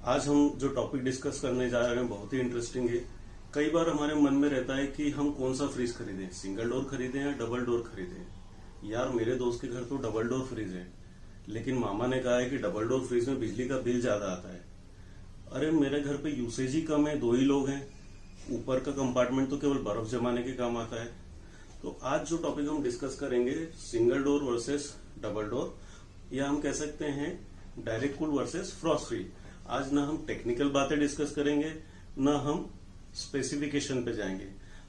आज हम जो टॉपिक डिस्कस करने जा रहे हैं बहुत ही इंटरेस्टिंग है। कई बार हमारे मन में रहता है कि हम कौन सा फ्रिज खरीदें, सिंगल डोर खरीदें या डबल डोर खरीदें। यार मेरे दोस्त के घर तो डबल डोर फ्रिज है, लेकिन मामा ने कहा है कि डबल डोर फ्रिज में बिजली का बिल ज्यादा आता है। अरे मेरे घर पे यूसेज ही कम है, 2 ही लोग हैं, ऊपर का कंपार्टमेंट तो केवल बर्फ जमाने के काम आता है। तो आज जो टॉपिक हम डिस्कस करेंगे, single door versus double door, या हम कह सकते हैं direct cool versus Frost free. आज ना हम टेक्निकल बातें डिस्कस करेंगे, ना हम स्पेसिफिकेशन पे जाएंगे।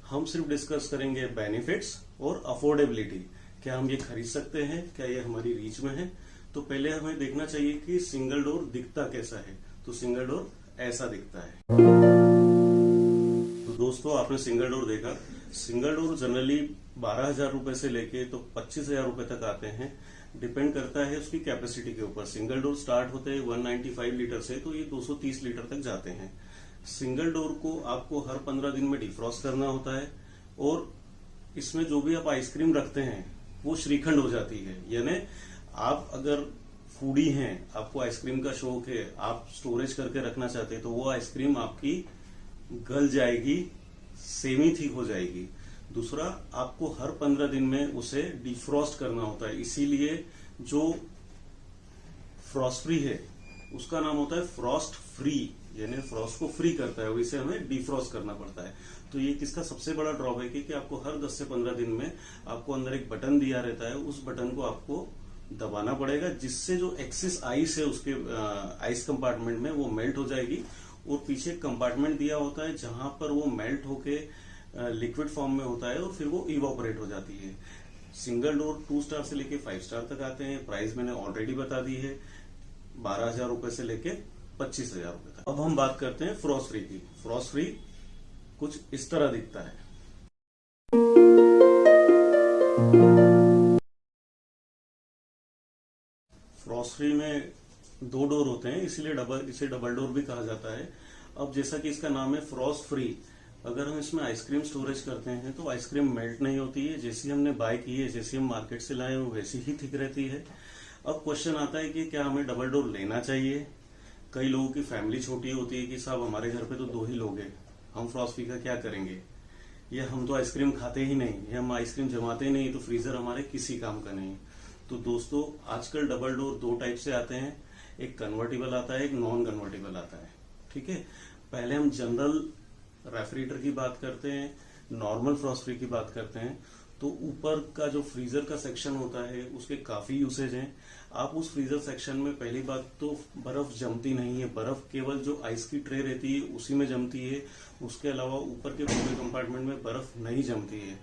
हम सिर्फ डिस्कस करेंगे बेनिफिट्स और अफोर्डेबिलिटी। क्या हम ये खरीद सकते हैं, क्या ये हमारी रीच में है। तो पहले हमें देखना चाहिए कि सिंगल डोर दिखता कैसा है। तो सिंगल डोर ऐसा दिखता है। तो दोस्तों, आपने सिंगल डोर देखा। सिंगल डोर जनरली 12,000 रुपए से लेके तो 25,000 रुपए तक आते हैं। डिपेंड करता है उसकी कैपेसिटी के ऊपर। सिंगल डोर स्टार्ट होते हैं 195 लीटर से, तो ये 230 लीटर तक जाते हैं। सिंगल डोर को आपको हर 15 दिन में डिफ्रॉस्ट करना होता है, और इसमें जो भी आप आइसक्रीम रखते हैं वो श्रीखंड हो जाती है। यानी आप अगर फूडी हैं, आपको आइसक्रीम का शौक है, आप स्टोरेज करके रखना चाहते हैं, तो वो आइसक्रीम आपकी गल जाएगी, सेमी थिक हो जाएगी। दूसरा, आपको हर 15 दिन में उसे डिफ्रॉस्ट करना होता है। इसीलिए जो फ्रॉस्ट फ्री है उसका नाम होता है फ्रॉस्ट फ्री, यानी फ्रॉस्ट को फ्री करता है, इसे हमें डिफ्रॉस्ट करना पड़ता है। तो ये किसका सबसे बड़ा ड्रॉबैक है कि आपको हर 10 से 15 दिन में आपको अंदर एक बटन दिया रहता है, उस बटन को आपको दबाना पड़ेगा, जिससे जो एक्सेस आइस है उसके आइस कंपार्टमेंट में वो मेल्ट हो जाएगी। और पीछे कंपार्टमेंट दिया होता है जहां पर वो मेल्ट होके लिक्विड फॉर्म में होता है और फिर वो इवोपरेट हो जाती है। सिंगल डोर 2 स्टार से लेके 5 स्टार तक आते हैं। प्राइस मैंने ऑलरेडी बता दी है, 12,000 रुपए से लेके 25,000 रुपए तक। अब हम बात करते हैं फ्रॉस्ट फ्री की। फ्रॉस्ट फ्री कुछ इस तरह दिखता है। फ्रॉस्ट फ्री में 2 डोर होते हैं, इसीलिए इसे डबल डोर भी कहा जाता है। अब जैसा कि इसका नाम है फ्रॉस्ट फ्री, अगर हम इसमें आइसक्रीम स्टोरेज करते हैं तो आइसक्रीम मेल्ट नहीं होती है। जैसी हमने बाय की है, जैसी हम मार्केट से लाए वो वैसी ही थिक रहती है। अब क्वेश्चन आता है कि क्या हमें डबल डोर लेना चाहिए। कई लोगों की फैमिली छोटी होती है कि साहब हमारे घर पे तो 2 ही लोग हैं, हम फ्रॉस्ट फ्री का क्या करेंगे, या हम तो आइसक्रीम खाते ही नहीं, या हम आइसक्रीम जमाते ही नहीं, तो फ्रीजर हमारे किसी काम का नहीं। तो दोस्तों, आजकल डबल डोर 2 टाइप से आते हैं, एक कन्वर्टेबल आता है, एक नॉन कन्वर्टेबल आता है। ठीक है, पहले हम जनरल रेफ्रिजरेटर की बात करते हैं, नॉर्मल फ्रॉस्ट फ्री की बात करते हैं। तो ऊपर का जो फ्रीजर का सेक्शन होता है उसके काफी यूसेज हैं। आप उस फ्रीजर सेक्शन में पहली बात तो बर्फ जमती नहीं है, बर्फ केवल जो आइस की ट्रे रहती है उसी में जमती है। उसके अलावा ऊपर के पूरे कंपार्टमेंट में बर्फ नहीं जमती है।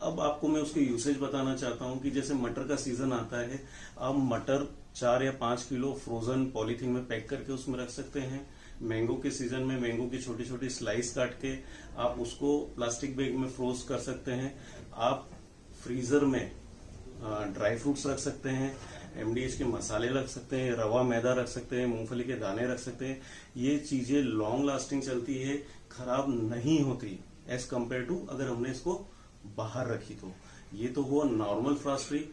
अब आपको मैं उसके यूसेज बताना चाहता हूं कि जैसे मटर का सीजन आता है, आप मटर 4 या 5 किलो फ्रोजन पॉलीथीन में पैक करके उसमें रख सकते हैं। मैंगो के सीजन में मैंगो की छोटी छोटी स्लाइस काट के आप उसको प्लास्टिक बैग में फ्रोज कर सकते हैं। आप फ्रीजर में ड्राई फ्रूट्स रख सकते हैं, एमडीएच के मसाले रख सकते हैं, रवा मैदा रख सकते हैं, मूंगफली के दाने रख सकते हैं। ये चीजें लॉन्ग लास्टिंग चलती है, खराब नहीं होती एज कम्पेयर टू अगर हमने इसको बाहर रखी तो। ये तो हुआ नॉर्मल फ्रॉस्ट फ्री।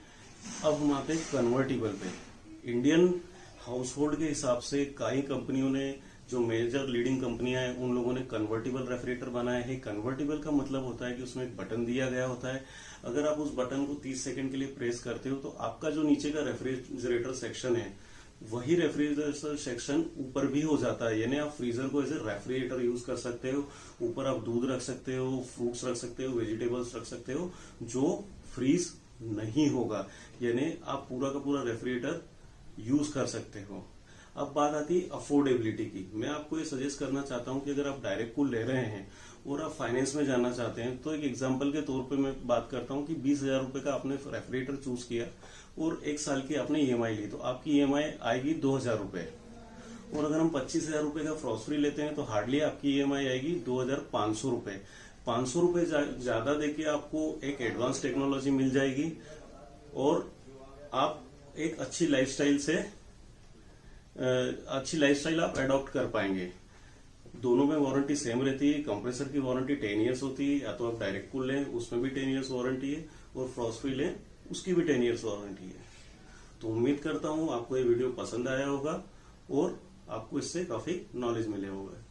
अब हम आते हैं कन्वर्टेबल पे। इंडियन हाउस होल्ड के हिसाब से कई कंपनियों ने, जो मेजर लीडिंग कंपनियां हैं, उन लोगों ने कन्वर्टेबल रेफ्रिजरेटर बनाए हैं। कन्वर्टेबल का मतलब होता है कि उसमें एक बटन दिया गया होता है। अगर आप उस बटन को 30 सेकंड के लिए प्रेस करते हो तो आपका जो नीचे का रेफ्रिजरेटर सेक्शन है वही रेफ्रिजरेटर सेक्शन ऊपर भी हो जाता है। यानी आप फ्रीजर को एज ए रेफ्रिजरेटर यूज कर सकते हो। ऊपर आप दूध रख सकते हो, फ्रूट्स रख सकते हो, वेजिटेबल्स रख सकते हो, जो फ्रीज नहीं होगा। यानी आप पूरा का पूरा रेफ्रिजरेटर यूज कर सकते हो। अब बात आती है अफोर्डेबिलिटी की। मैं आपको ये सजेस्ट करना चाहता हूं कि अगर आप डायरेक्ट कूल ले रहे हैं और आप फाइनेंस में जाना चाहते हैं, तो एक एग्जांपल के तौर पे मैं बात करता हूं कि 20,000 रुपए का आपने रेफ्रिजरेटर चूज किया और 1 साल की आपने ईएमआई ली, तो आपकी ईएमआई आएगी 2,000 रुपए। और अगर हम 25,000 रुपए का फ्रॉस्ट फ्री लेते हैं तो हार्डली आपकी ईएमआई आएगी 2,500 रुपए। 500 रुपए ज्यादा देके आपको एक एडवांस टेक्नोलॉजी मिल जाएगी और आप एक अच्छी लाइफस्टाइल आप अडॉप्ट कर पाएंगे। दोनों में वारंटी सेम रहती है। कंप्रेसर की वारंटी 10 इयर्स होती है, या तो आप डायरेक्ट कूल लें उसमें भी 10 इयर्स वारंटी है, और फ्रॉस्ट फ्री लें उसकी भी 10 इयर्स वारंटी है। तो उम्मीद करता हूं आपको ये वीडियो पसंद आया होगा और आपको इससे काफी नॉलेज मिले होगा।